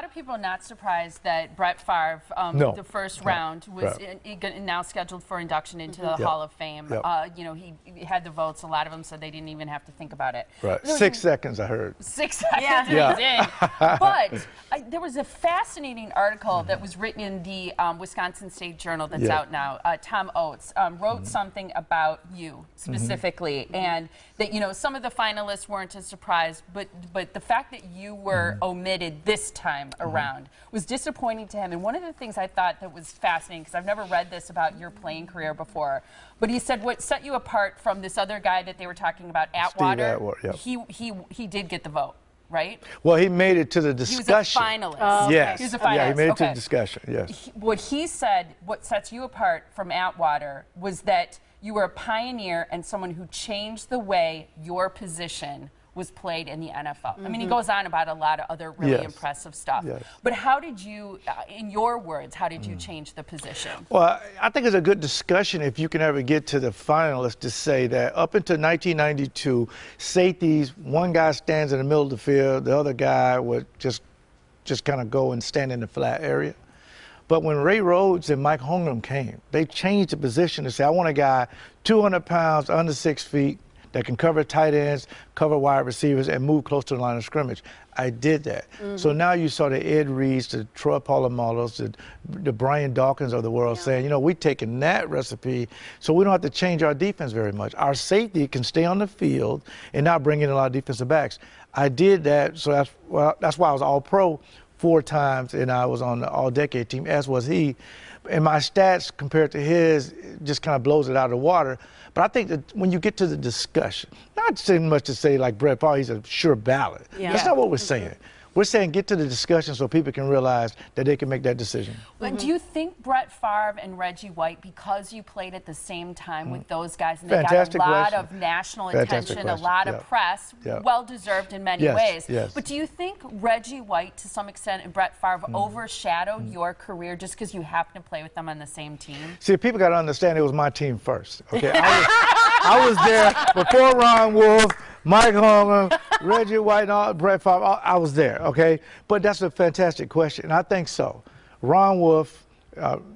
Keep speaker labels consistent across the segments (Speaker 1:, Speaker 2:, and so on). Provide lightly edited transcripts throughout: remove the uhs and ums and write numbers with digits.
Speaker 1: lot of people are not surprised that Brett Favre,
Speaker 2: No.
Speaker 1: the first round, was now scheduled for induction into the Hall of Fame. You know, he had the votes. A lot of them said they didn't even have to think about it.
Speaker 2: Right. 6 seconds, I heard.
Speaker 1: 6 seconds, he's in. But there was a fascinating article that was written in the Wisconsin State Journal that's out now. Tom Oates wrote something about you specifically, and that, you know, some of the finalists weren't as surprised, but the fact that you were omitted this time around was disappointing to him. And one of the things I thought that was fascinating, because I've never read this about your playing career before, but he said what set you apart from this other guy that they were talking about, Atwater, he did get the vote. Right?
Speaker 2: Well, he made it to the discussion.
Speaker 1: He was a finalist. Oh, okay.
Speaker 2: Yes.
Speaker 1: He was a finalist.
Speaker 2: Yeah, he made it to the discussion, yes.
Speaker 1: What he said, what sets you apart from Atwater, was that you were a pioneer and someone who changed the way your position was played in the NFL. I mean, he goes on about a lot of other really impressive stuff. But how did you, in your words, how did you change the position?
Speaker 2: Well, I think it's a good discussion if you can ever get to the finalists to say that up until 1992, safeties, one guy stands in the middle of the field, the other guy would just kind of go and stand in the flat area. But when Ray Rhodes and Mike Holmgren came, they changed the position to say, I want a guy 200 pounds, under 6 feet, that can cover tight ends, cover wide receivers, and move close to the line of scrimmage. I did that. So now you saw the Ed Reeds, the Troy Polamalu's, the Brian Dawkins of the world saying, you know, we're taking that recipe so we don't have to change our defense very much. Our safety can stay on the field and not bring in a lot of defensive backs. I did that, so that's why I was All-Pro 4 times, and I was on the All-Decade team, as was he. And my stats compared to his just kind of blows it out of the water. But I think that when you get to the discussion, not saying much to say like Brett Favre, he's a sure ballot. That's not what we're saying. We're saying get to the discussion so people can realize that they can make that decision.
Speaker 1: But do you think Brett Favre and Reggie White, because you played at the same time with those guys, and they got a lot of national attention, a lot of press, well-deserved in many ways, but do you think Reggie White, to some extent, and Brett Favre overshadowed your career just because you happened to play with them on the same team?
Speaker 2: See, people got to understand it was my team first. Okay, I was there before Ron Wolf, Mike Holmgren, Reggie White, and Brett Favre. I was there, okay? But that's a fantastic question, and I think so. Ron Wolf,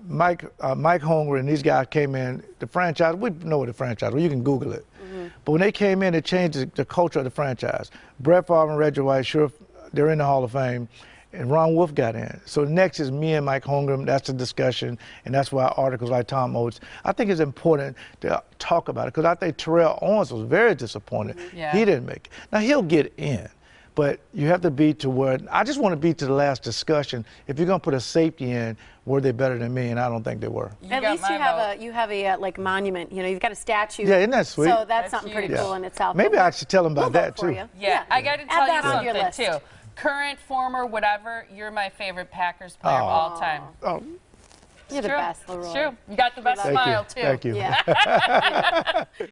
Speaker 2: Mike Holmgren, and these guys came in. The franchise, we know what the franchise was. You can Google it. But when they came in, it changed the culture of the franchise. Brett Favre and Reggie White, sure, they're in the Hall of Fame. And Ron Wolf got in. So next is me and Mike Holmgren. That's the discussion, and that's why articles like Tom Oates, I think it's important to talk about it, because I think Terrell Owens was very disappointed. He didn't make it. Now, he'll get in, but you have to be to where, I just want to be to the last discussion. If you're going to put a safety in, were they better than me? And I don't think they were.
Speaker 3: At least you have a like monument. You know, you've got a statue.
Speaker 2: Yeah, isn't that sweet?
Speaker 3: So that's something pretty cool in itself.
Speaker 2: Maybe I should tell them about that too.
Speaker 1: Yeah, I got to tell you something too. Current, former, whatever, you're my favorite Packers player of all time.
Speaker 3: You're the best, LeRoy.
Speaker 1: It's true. You got the best smile, too.
Speaker 2: Thank you. Yeah.